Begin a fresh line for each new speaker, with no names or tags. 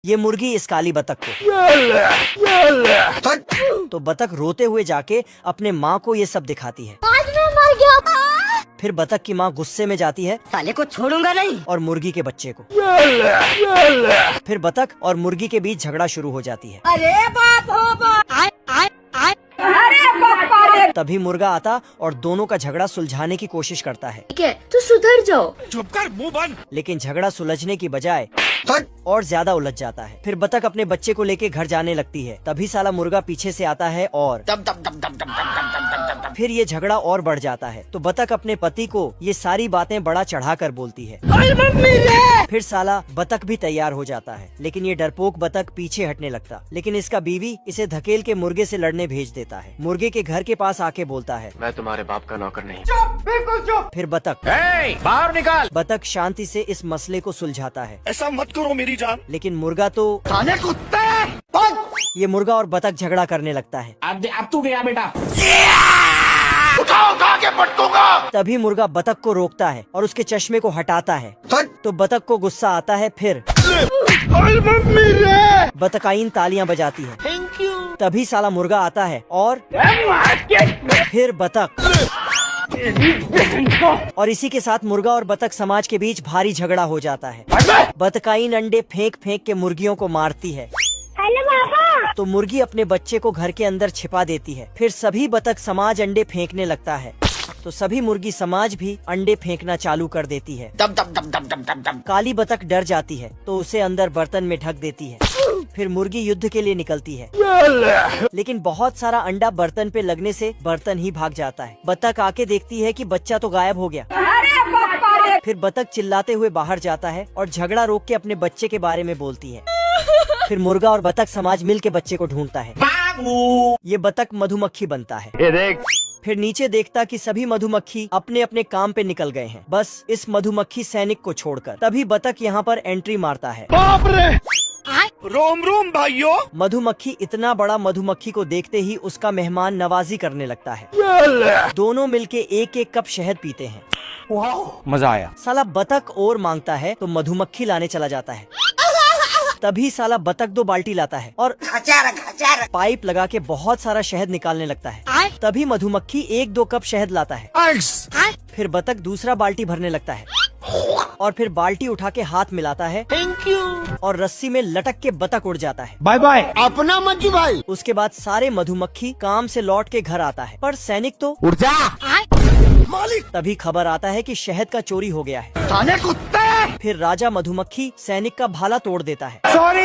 ये मुर्गी इस काली बतख को। तो बतख रोते हुए जाके अपने माँ को ये सब दिखाती है।
आज मैं मर गया।
फिर बतख की माँ गुस्से में जाती है,
साले को छोड़ूंगा नहीं,
और मुर्गी के बच्चे को। फिर बतख और मुर्गी के बीच झगड़ा शुरू हो जाती है।
अरे बाप हो बाप, अरे बाप रे।
तभी मुर्गा आता और दोनों का झगड़ा सुलझाने की कोशिश करता है।
ठीक है, तू सुधर जाओ।
चुप कर, मुंह बंद।
लेकिन झगड़ा सुलझने की बजाय और ज्यादा उलझ जाता है। फिर बतख अपने बच्चे को लेके घर जाने लगती है। तभी साला मुर्गा पीछे से आता है और फिर ये झगड़ा और बढ़ जाता है। तो बतख अपने पति को ये सारी बातें बड़ा चढ़ाकर बोलती है। फिर साला बतख भी तैयार हो जाता है, लेकिन ये डरपोक बतख पीछे हटने लगता। लेकिन इसका बीवी इसे धकेल के मुर्गे से लड़ने भेज देता है। मुर्गे के घर के पास आके बोलता है,
मैं तुम्हारे बाप का नौकर नहीं।
चुप, बिल्कुल चुप।
फिर बतख
बाहर निकाल।
बतख शांति से इस मसले को सुलझाता है।
ऐसा मत करो मेरी जान।
लेकिन मुर्गा तो
साले कुत्ते।
ये मुर्गा और बतख झगड़ा करने लगता है।
अब तू गया बेटा। उठा के पटकूंगा।
तभी मुर्गा बतख को रोकता है और उसके चश्मे को हटाता है। तो बतख को गुस्सा आता है। फिर बतकाइन तालियां बजाती है।
Thank you.
तभी साला मुर्गा आता है और फिर बतख, और इसी के साथ मुर्गा और बतख समाज के बीच भारी झगड़ा हो जाता है। बतकाइन अंडे फेंक फेंक के मुर्गियों को मारती है।
हेलो पापा।
तो मुर्गी अपने बच्चे को घर के अंदर छिपा देती है। फिर सभी बतख समाज अंडे फेंकने लगता है। तो सभी मुर्गी समाज भी अंडे फेंकना चालू कर देती है। काली बतख डर जाती है तो उसे अंदर बर्तन में ढक देती है। फिर मुर्गी युद्ध के लिए निकलती है, लेकिन बहुत सारा अंडा बर्तन पे लगने से बर्तन ही भाग जाता है। बतख आके देखती है कि बच्चा तो गायब हो गया।
अरे बाप रे।
फिर बतख चिल्लाते हुए बाहर जाता है और झगड़ा रोक के अपने बच्चे के बारे में बोलती है। फिर मुर्गा और बतख समाज मिल के बच्चे को ढूंढता है। ये बतख मधुमक्खी बनता है।
ये देख।
फिर नीचे देखता कि सभी मधुमक्खी अपने अपने काम पे निकल गए हैं, बस इस मधुमक्खी सैनिक को छोड़कर। तभी बतख यहाँ पर एंट्री मारता है।
बाप रे। रोम रोम भाइयों।
मधुमक्खी इतना बड़ा मधुमक्खी को देखते ही उसका मेहमान नवाजी करने लगता है। दोनों मिलके एक एक कप शहद पीते हैं।
मजा आया।
साला बतख और मांगता है तो मधुमक्खी लाने चला जाता है। तभी साला बतख 2 बाल्टी लाता है और पाइप लगा के बहुत सारा शहद निकालने लगता है। तभी मधुमक्खी 1-2 कप शहद लाता है। फिर बतख दूसरा बाल्टी भरने लगता है और फिर बाल्टी उठा के हाथ मिलाता है।
Thank you.
और रस्सी में लटक के बतख उड़ जाता है।
Bye bye.
अपना मंजू भाई।
उसके बाद सारे मधुमक्खी काम से लौट के घर आता है, पर सैनिक तो
उठ जा। मालिक।
तभी खबर आता है कि शहद का चोरी हो गया है।
साले कुत्ते।
फिर राजा मधुमक्खी सैनिक का भाला तोड़ देता है।
सॉरी।